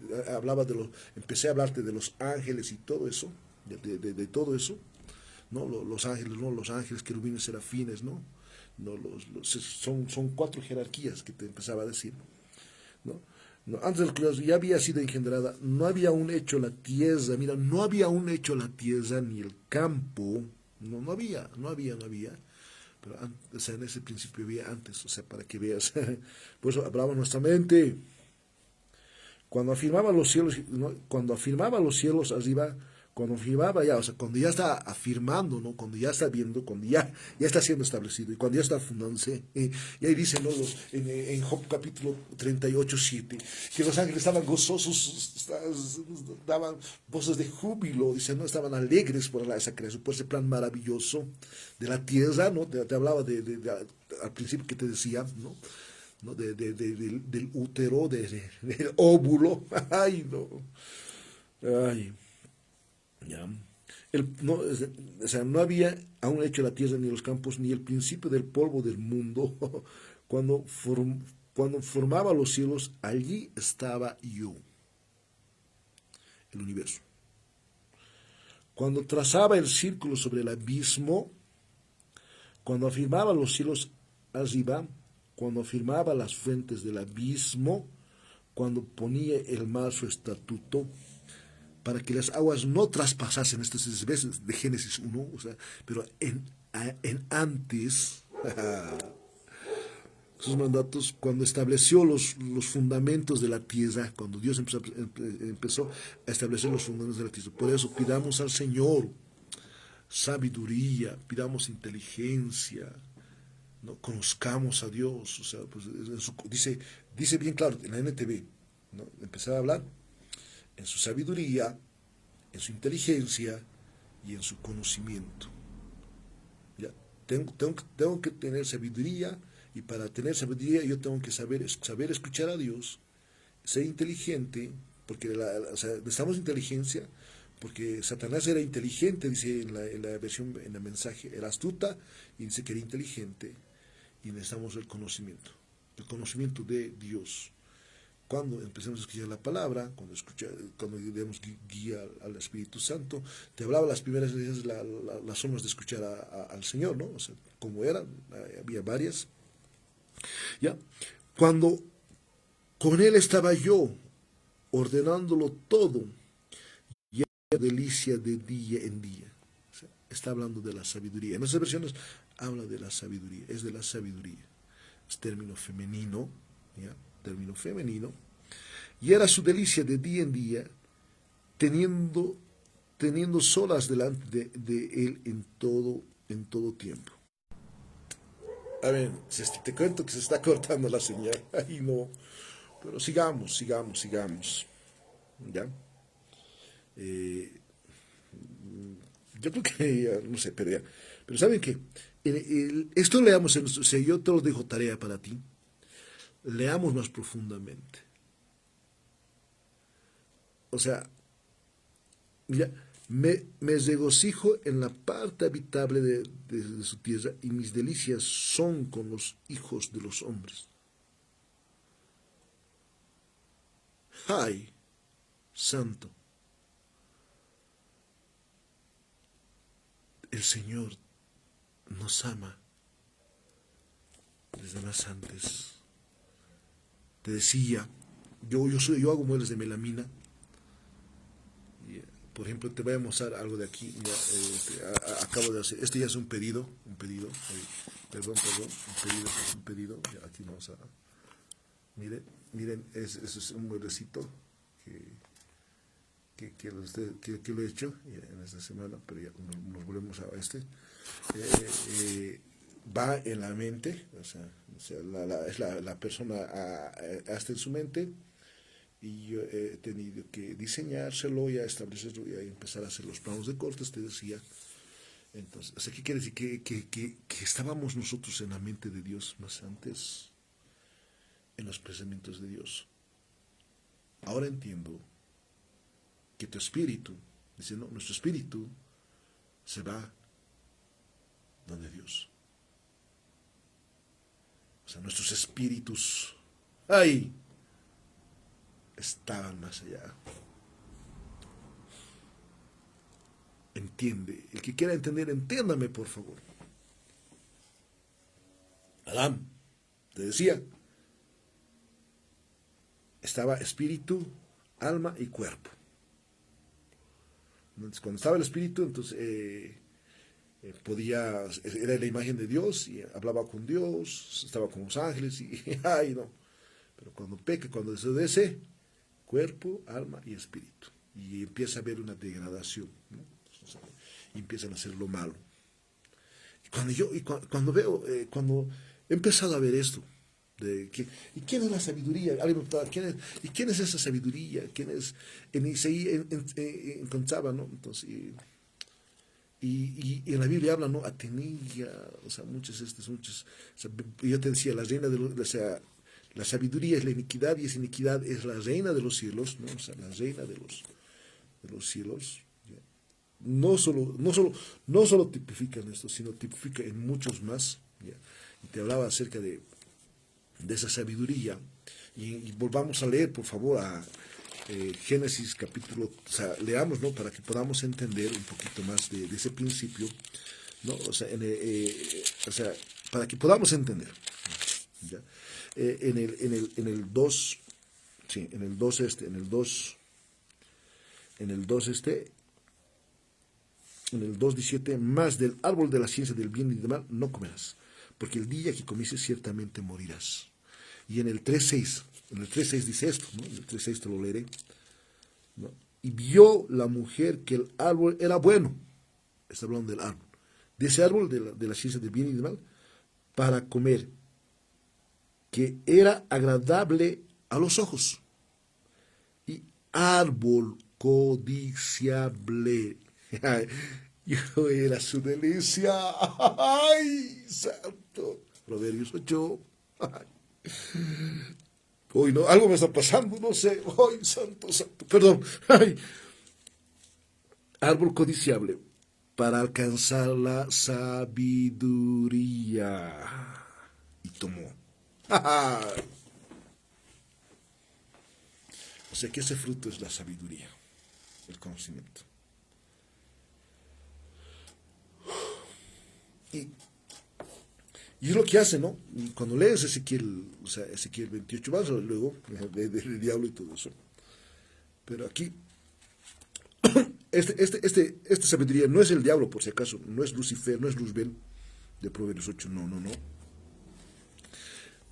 Empecé a hablarte de los ángeles y todo eso, de todo eso, ¿no? Los ángeles, ¿no? Los ángeles, querubines, serafines, ¿no? No, son cuatro jerarquías que te empezaba a decir, ¿no? No, antes del creador ya había sido engendrada, no había aún hecho la tierra, mira, no había aún hecho la tierra ni el campo, no había, pero o sea, en ese principio había antes, o sea, para que veas, por eso hablaba nuestra mente, cuando afirmaba los cielos, ¿no? Cuando afirmaba los cielos arriba, cuando afirmaba ya, o sea, cuando ya está afirmando, ¿no? Cuando ya está viendo, cuando ya está siendo establecido y cuando ya está fundándose, y ahí dice, ¿no? En Job capítulo 38:7, que los ángeles estaban gozosos, daban voces de júbilo, dice, ¿no? Estaban alegres por esa creación, por ese plan maravilloso de la tierra, ¿no? Te hablaba al principio que te decía, ¿no? ¿No? Del útero, del óvulo, ay, no, ay. ¿Ya? O sea, no había aún hecho la tierra ni los campos, ni el principio del polvo del mundo. Cuando, cuando formaba los cielos, allí estaba yo, el universo. Cuando trazaba el círculo sobre el abismo, cuando afirmaba los cielos arriba, cuando afirmaba las fuentes del abismo, cuando ponía el mar su estatuto, para que las aguas no traspasasen estas veces de Génesis 1, o sea, pero en antes, sus mandatos, cuando estableció los fundamentos de la tierra, cuando Dios empezó a establecer los fundamentos de la tierra. Por eso pidamos al Señor sabiduría, pidamos inteligencia, ¿no? Conozcamos a Dios, o sea, pues, dice bien claro en la NTV, ¿no? Empezaba a hablar en su sabiduría, en su inteligencia y en su conocimiento. ¿Ya? Tengo que tener sabiduría, y para tener sabiduría yo tengo que saber escuchar a Dios, ser inteligente, porque o sea, necesitamos inteligencia, porque Satanás era inteligente, dice en la versión, en el mensaje, era astuta, y dice que era inteligente, y necesitamos el conocimiento de Dios. Cuando empecemos a escuchar la palabra, cuando demos guía al Espíritu Santo, te hablaba las primeras veces las formas de escuchar al Señor, ¿no? O sea, como eran, había varias. ¿Ya? Cuando con Él estaba yo, ordenándolo todo, y era delicia de día en día. O sea, está hablando de la sabiduría. En esas versiones habla de la sabiduría, es de la sabiduría. Es término femenino, ¿ya? Término femenino, y era su delicia de día en día, teniendo solas delante de él en todo tiempo. A ver, te cuento que se está cortando la señal, ay no, pero sigamos, ¿ya? Eh, yo creo que, no sé, pero ¿saben qué? Esto leamos, o sea, yo te lo dejo tarea para ti, leamos más profundamente. O sea, mira, me regocijo en la parte habitable de su tierra y mis delicias son con los hijos de los hombres. ¡Ay, santo! El Señor nos ama desde más antes. Te decía, yo hago muebles de melamina. Por ejemplo, te voy a mostrar algo de aquí. Acabo de hacer, este ya es un pedido, perdón, un pedido. Ya, aquí vamos a, miren, ese es un mueblecito que lo he hecho en esta semana, pero ya nos volvemos a este. Va en la mente, o sea es la persona hasta en su mente, y yo he tenido que diseñárselo, ya establecerlo, ya empezar a hacer los planos de cortes, te decía. Entonces, o sea, ¿qué quiere decir? Que estábamos nosotros en la mente de Dios más antes, en los pensamientos de Dios. Ahora entiendo que tu espíritu, dice, no, nuestro espíritu se va donde Dios. O sea, nuestros espíritus, ¡ay!, estaban más allá. Entiende. El que quiera entender, entiéndame, por favor. Adán, te decía, estaba espíritu, alma y cuerpo. Entonces, cuando estaba el espíritu, entonces era la imagen de Dios y hablaba con Dios, estaba con los ángeles y ay, no. Pero cuando peca, cuando desobedece, cuerpo, alma y espíritu. Y empieza a haber una degradación, ¿no? Y empiezan a hacer lo malo. Cuando veo, cuando he empezado a ver esto, ¿y quién es la sabiduría? Alguien me preguntaba, ¿y quién es esa sabiduría? ¿Quién es? En Isaías encontraba, ¿no? Entonces, y en la Biblia habla, ¿no? Atenea, o sea, muchos. O sea, yo te decía, la reina o sea, la sabiduría es la iniquidad y esa iniquidad es la reina de los cielos, ¿no? O sea, la reina de los cielos. ¿Ya? No solo tipifica en esto, sino tipifica en muchos más. ¿Ya? Y te hablaba acerca de esa sabiduría. Y volvamos a leer, por favor, a Génesis capítulo, o sea, leamos, ¿no? Para que podamos entender un poquito más de ese principio, ¿no? O sea, para que podamos entender. ¿Ya? En el 2, sí, en el 2 en el 2, en el 2 en el 2:17, más del árbol de la ciencia del bien y del mal no comerás, porque el día que comieses ciertamente morirás. Y en el 3:6 dice esto, ¿no? En el 3:6 te lo leeré, ¿no? Y vio la mujer que el árbol era bueno, está hablando del árbol, de ese árbol de la ciencia del bien y del mal, para comer, que era agradable a los ojos, y árbol codiciable. Yo era su delicia. ¡Ay, santo! Proverbios 8. Hoy no, algo me está pasando, no sé. ¡Ay, santo, santo! Perdón. ¡Ay! Árbol codiciable para alcanzar la sabiduría. Y tomó. O sea que ese fruto es la sabiduría, el conocimiento. Y es lo que hace, ¿no? Cuando lees Ezequiel, o sea, Ezequiel 28, vas luego del diablo y todo eso. Pero aquí, esta sabiduría no es el diablo, por si acaso, no es Lucifer, no es Luzbel de Proverbios 8, no.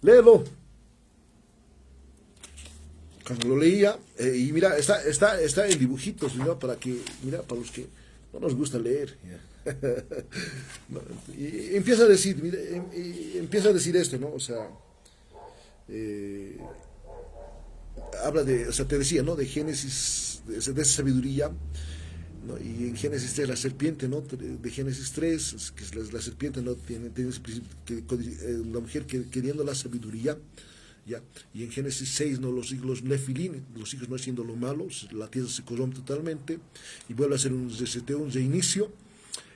Léelo. Cuando lo leía, y mira, está en dibujitos, ¿no? Para los que no nos gusta leer. No, y empieza a decir, mira, empieza a decir esto, ¿no? O sea, habla o sea, te decía, ¿no? De Génesis, de esa sabiduría, ¿no? Y en Génesis 3 la serpiente, ¿no? De Génesis 3, que es la serpiente, ¿no? Tiene ese principio, la mujer queriendo la sabiduría, ¿ya? Y en Génesis 6, ¿no? Los hijos Nefilín, los hijos no haciendo lo malo, la tierra se corrompe totalmente y vuelve a ser un reseteo, un reinicio.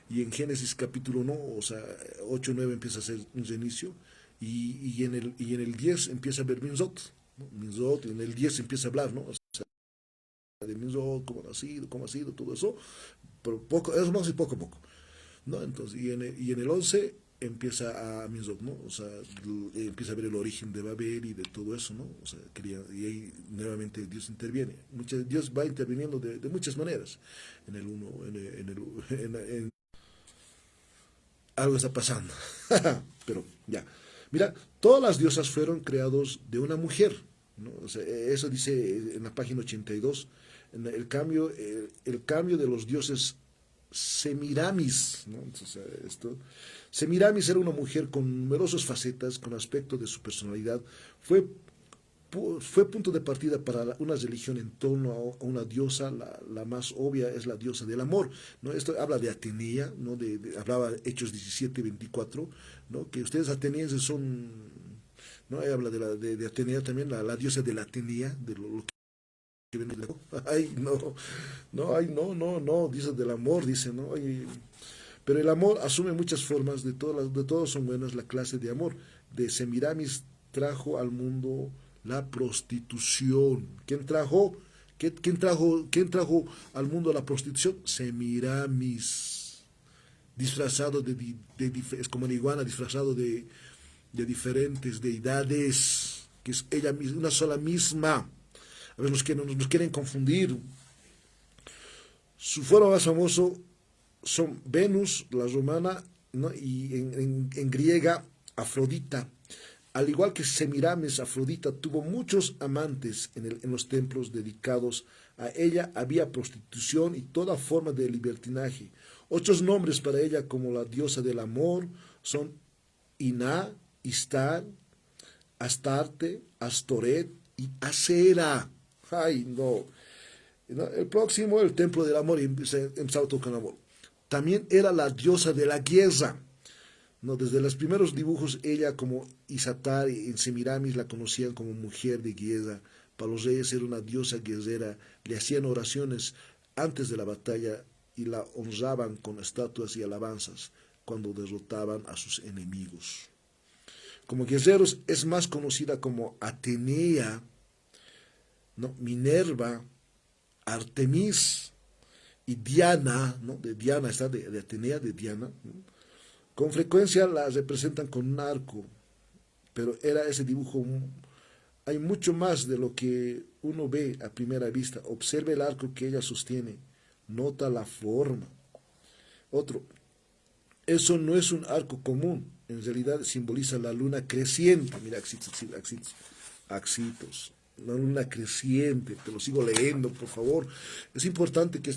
Y en Génesis capítulo 1, o sea, 8, 9 empieza a ser un reinicio. Y en el 10 empieza a ver Minzot, ¿no? Minzot, y en el 10 empieza a hablar, ¿no? O sea, de Minzot, cómo ha sido, todo eso. Pero poco, eso más y poco a poco, ¿no? Entonces, y en el 11 empieza a Minzot, ¿no? O sea, empieza a ver el origen de Babel y de todo eso, ¿no? O sea, y ahí nuevamente Dios interviene. Dios va interviniendo de muchas maneras. En el 1, algo está pasando. Pero ya. Mira, todas las diosas fueron creadas de una mujer, ¿no? O sea, eso dice en la página 82. El cambio de los dioses Semiramis, ¿no? Entonces, Semiramis era una mujer con numerosas facetas, con aspecto de su personalidad. Fue fue punto de partida para una religión en torno a una diosa, la más obvia es la diosa del amor, ¿no? Esto habla de Atenea, ¿no? Hablaba Hechos 17:24, ¿no? Que ustedes atenienses son, ¿no? Ahí habla de Atenea también, la diosa de la Atenea, de lo que viene de... Ay, no, no, ay, no, no, no, dice del amor, dice, ¿no? Ay, pero el amor asume muchas formas, de todos son buenas la clase de amor. De Semiramis trajo al mundo la prostitución. ¿Quién trajo al mundo la prostitución? Semiramis. Disfrazado es como una iguana, disfrazado de diferentes deidades, que es ella misma, una sola misma. A veces nos quieren confundir. Su forma más famoso son Venus, la romana, ¿no? Y en griega, Afrodita. Al igual que Semiramis, Afrodita tuvo muchos amantes en los templos dedicados a ella. Había prostitución y toda forma de libertinaje. Otros nombres para ella, como la diosa del amor, son Iná, Istar, Astarte, Astoret y Acera. Ay, no. El próximo, el templo del amor, y empezaba a tocar amor. También era la diosa de la guerra. ¿No? Desde los primeros dibujos, ella como Isatar en Semiramis la conocían como mujer de guerra. Para los reyes era una diosa guerrera. Le hacían oraciones antes de la batalla y la honraban con estatuas y alabanzas cuando derrotaban a sus enemigos. Como guerreros es más conocida como Atenea, ¿no? Minerva, Artemis y Diana, ¿no? De Diana está, de Atenea, de Diana, ¿no? Con frecuencia la representan con un arco, pero era ese dibujo, hay mucho más de lo que uno ve a primera vista. Observe el arco que ella sostiene, nota la forma. Otro, eso no es un arco común, en realidad simboliza la luna creciente. Mira, axitos, la luna creciente, te lo sigo leyendo, por favor. Es importante que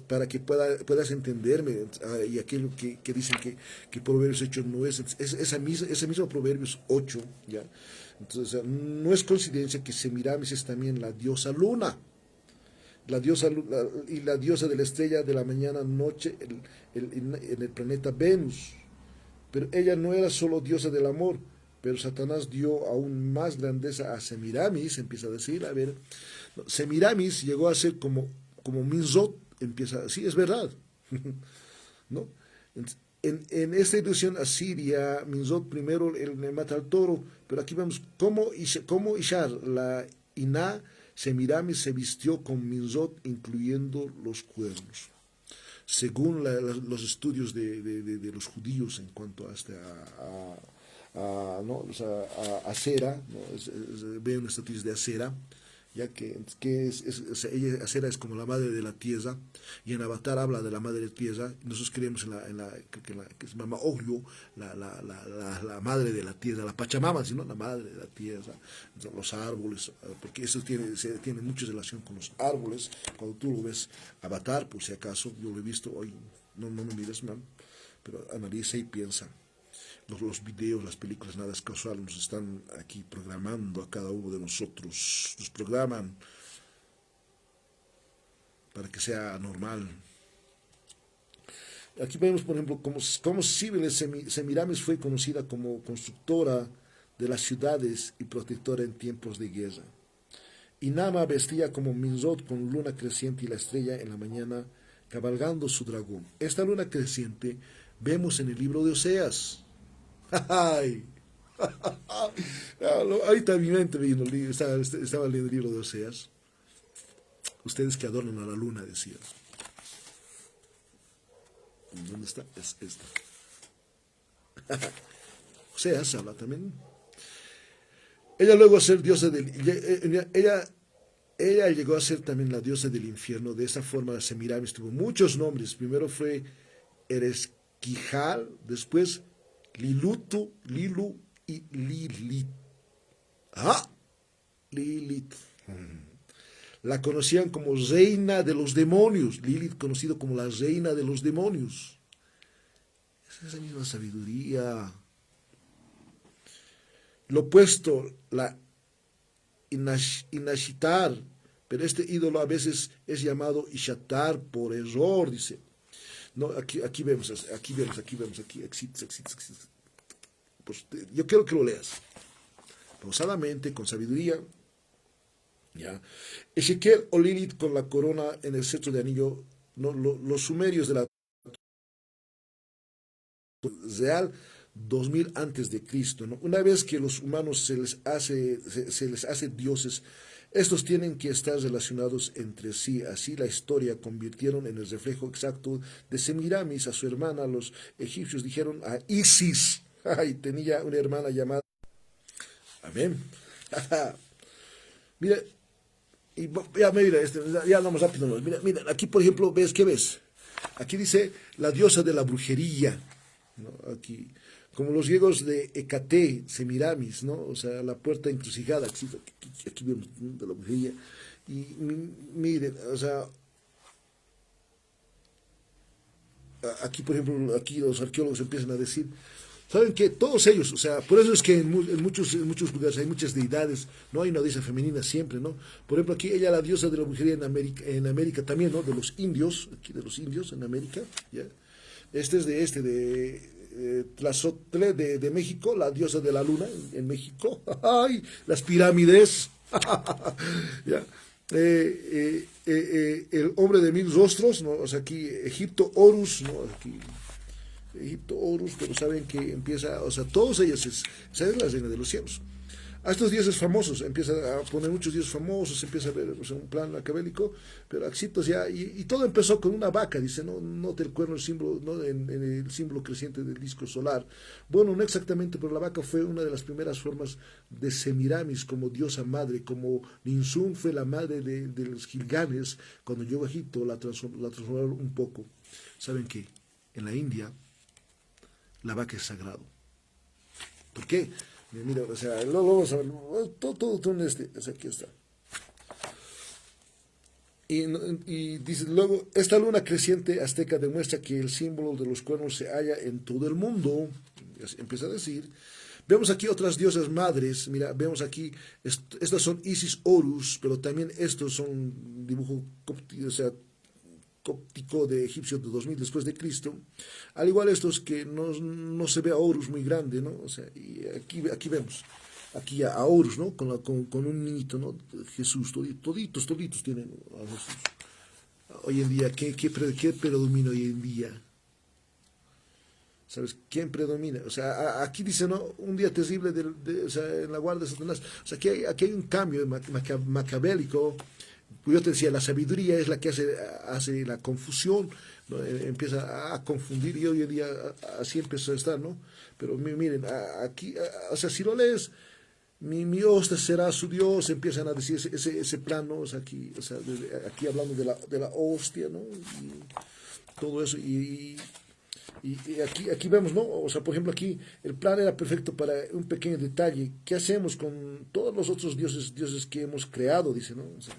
para que puedas entenderme, y aquello que dicen que Proverbios 8 no ese mismo Proverbios 8, ¿ya? Entonces, no es coincidencia que Semiramis es también la diosa luna, y la diosa de la estrella de la mañana noche en el planeta Venus. Pero ella no era solo diosa del amor, pero Satanás dio aún más grandeza a Semiramis, empieza a decir, a ver, no, Semiramis llegó a ser como Minzot, empieza, sí, es verdad, ¿no? En esta ilusión asiria, Minzot primero le mata al toro, pero aquí vemos cómo Ishar, la Iná, Semiramis se vistió con Minzot, incluyendo los cuernos. Según los estudios de los judíos en cuanto ¿no? O sea, a Acera, ¿no? Ve una estatua de Acera, ya que o sea, Acera es como la madre de la tierra, y en Avatar habla de la madre de la tierra. Nosotros creemos que es Mama Oglio, la madre de la tierra, la Pachamama, sino la madre de la tierra, los árboles, porque eso tiene mucha relación con los árboles. Cuando tú lo ves Avatar, por si acaso, yo lo he visto hoy, no me mires mal, pero analiza y piensa. Los videos, las películas, nada es casual, nos están aquí programando a cada uno de nosotros, nos programan para que sea normal. Aquí vemos, por ejemplo, cómo Cíbeles Semiramis fue conocida como constructora de las ciudades y protectora en tiempos de guerra. Inama vestía como Minzot con luna creciente y la estrella en la mañana cabalgando su dragón. Esta luna creciente vemos en el libro de Oseas. Ay. Ahorita mi mente vino, estaba leyendo el libro de Oseas. Ustedes que adornan a la luna, decía. ¿Dónde está? Es esta. Oseas habla también. Ella luego a ser diosa del... Ella llegó a ser también la diosa del infierno. De esa forma Semiramis tuvo muchos nombres. Primero fue Eresquijal, después Lilutu, Lilu y Lilith. Ah, Lilith. La conocían como reina de los demonios. Lilith conocido como la reina de los demonios. Es esa misma sabiduría. Lo opuesto, la Inashitar, pero este ídolo a veces es llamado Ishatar por error, dice. No, aquí vemos, pues, yo quiero que lo leas, pausadamente, con sabiduría. ¿Ya? Ezequiel o Lilith con la corona en el cetro de anillo, no, los sumerios de la real 2000 antes de Cristo, ¿no? Una vez que los humanos se les hace dioses, estos tienen que estar relacionados entre sí. Así la historia convirtieron en el reflejo exacto de Semiramis a su hermana. Los egipcios dijeron a Isis, y tenía una hermana llamada. Amén. Mira, y ya mira, ya vamos rápido. Mira, aquí por ejemplo, ¿qué ves? Aquí dice la diosa de la brujería, ¿no? Aquí, como los griegos de Hecate, Semiramis, ¿no? O sea, la puerta encrucijada, aquí vemos, ¿no? De la brujería. Y miren, o sea, aquí por ejemplo, aquí los arqueólogos empiezan a decir, ¿saben qué? Todos ellos, o sea, por eso es que en muchos lugares hay muchas deidades, no hay una diosa femenina siempre, ¿no? Por ejemplo, aquí ella, la diosa de la brujería en América también, ¿no? De los indios, aquí de los indios en América, ¿ya? Este es de Tlazotle de México, la diosa de la luna en México. ¡Ay! Las pirámides. ¿Ya? El hombre de mil rostros, ¿no? O sea, aquí Egipto, Horus, ¿no? Aquí Egipto, Horus, pero saben que empieza, o sea, todos ellos, esa es la reina de los cielos. A estos dioses famosos, empieza a poner muchos dioses famosos, empieza a ver, o sea, un plan macabélico, pero Axitos ya, y todo empezó con una vaca, dice, no, note el cuerno, el símbolo, ¿no? En el símbolo creciente del disco solar. Bueno, no exactamente, pero la vaca fue una de las primeras formas de Semiramis como diosa madre, como Ninsun fue la madre de los Gilganes, cuando llegó a Egipto la transformaron un poco. ¿Saben qué? En la India, la vaca es sagrado. ¿Por qué? Mira, o sea, lo vamos a ver, todo en o sea, aquí está. Y dice luego, esta luna creciente azteca demuestra que el símbolo de los cuernos se halla en todo el mundo. Empieza a decir. Vemos aquí otras diosas madres. Mira, vemos aquí, estas son Isis, Horus, pero también estos son dibujo, o sea, cóptico de egipcio de 2000 después de Cristo, al igual estos que no se ve a Horus muy grande, ¿no? O sea, y aquí vemos, aquí a Horus, ¿no? Con un niñito, ¿no? Jesús, toditos tienen a Jesús. Hoy en día, ¿qué predomina hoy en día? ¿Sabes? ¿Quién predomina? O sea, aquí dice, ¿no? Un día terrible o sea, en la guardia de Satanás. O sea, aquí hay un cambio macabélico. Yo te decía, la sabiduría es la que hace la confusión, ¿no? Empieza a confundir y hoy en día así empezó a estar, ¿no? Pero miren, aquí, o sea, si lo lees, mi hostia será su Dios, empiezan a decir ese plan, ¿no? O sea, aquí hablando de la hostia, ¿no? Y todo eso, y aquí vemos, ¿no? O sea, por ejemplo, aquí el plan era perfecto para un pequeño detalle. ¿Qué hacemos con todos los otros dioses que hemos creado? Dice, ¿no? O sea,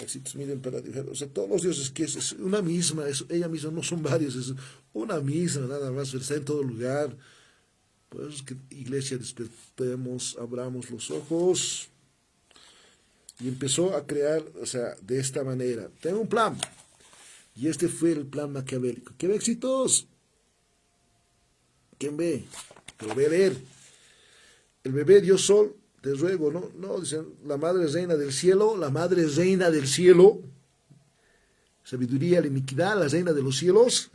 éxitos miden para o sea, todos los dioses que es una misma, ella misma, no son varios, es una misma, nada más, está en todo lugar. Por eso es que iglesia, despertemos, abramos los ojos. Y empezó a crear, o sea, de esta manera. Tengo un plan. Y este fue el plan maquiavélico. ¿Qué ve, éxitos? ¿Quién ve? Lo voy a leer. El bebé dio sol, te ruego, ¿no? No, dicen, la madre reina del cielo, la madre reina del cielo, sabiduría, la iniquidad, la reina de los cielos.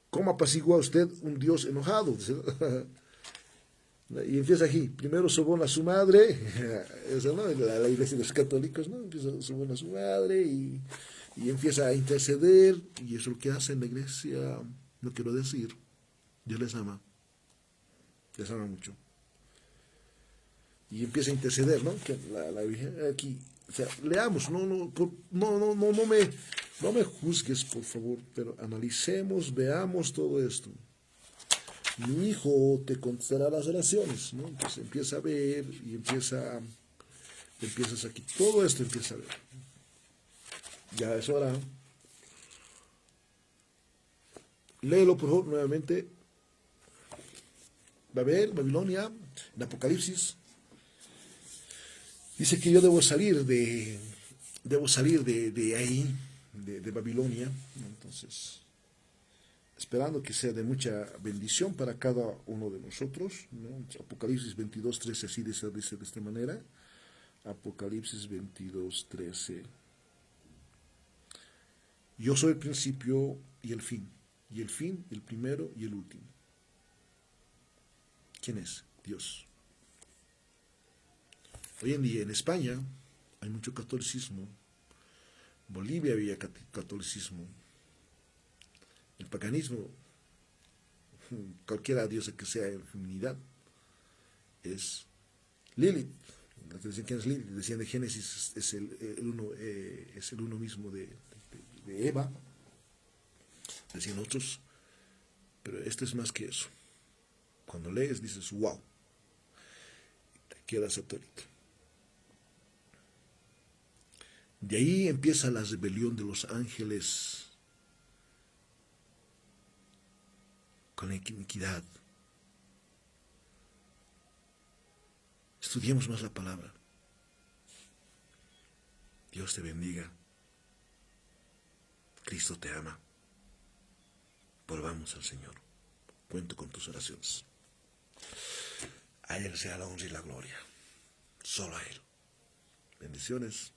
¿Cómo apacigua usted un Dios enojado? Y empieza aquí, primero soborna a su madre, eso, ¿no? La iglesia de los católicos, ¿no? Empieza a sobornar a su madre y empieza a interceder, y eso es lo que hace en la iglesia, no quiero decir, Dios les ama mucho. Y empieza a interceder, ¿no? Que la Virgen aquí, o sea, leamos, no me juzgues, por favor, pero analicemos, veamos todo esto. Mi hijo te contestará las oraciones, ¿no? Entonces empieza a ver y empiezas aquí, todo esto empieza a ver. Ya es hora. Léelo, por favor, nuevamente. Babel, Babilonia, en Apocalipsis. Dice que yo debo salir de ahí, de Babilonia, ¿no? Entonces, esperando que sea de mucha bendición para cada uno de nosotros, ¿no? Apocalipsis 22:13 así dice de esta manera. Apocalipsis 22:13. Yo soy el principio y el fin, el primero y el último. ¿Quién es? Dios. Hoy en día en España hay mucho catolicismo. En Bolivia había catolicismo. El paganismo, cualquiera diosa que sea en feminidad, es Lilith. Decían quién es Lilith, decían de Génesis, es el uno mismo de Eva, decían otros, pero esto es más que eso. Cuando lees dices, wow, te quedas atónito. De ahí empieza la rebelión de los ángeles con la iniquidad. Estudiemos más la palabra. Dios te bendiga. Cristo te ama. Volvamos al Señor. Cuento con tus oraciones. A Él sea la honra y la gloria. Solo a Él. Bendiciones.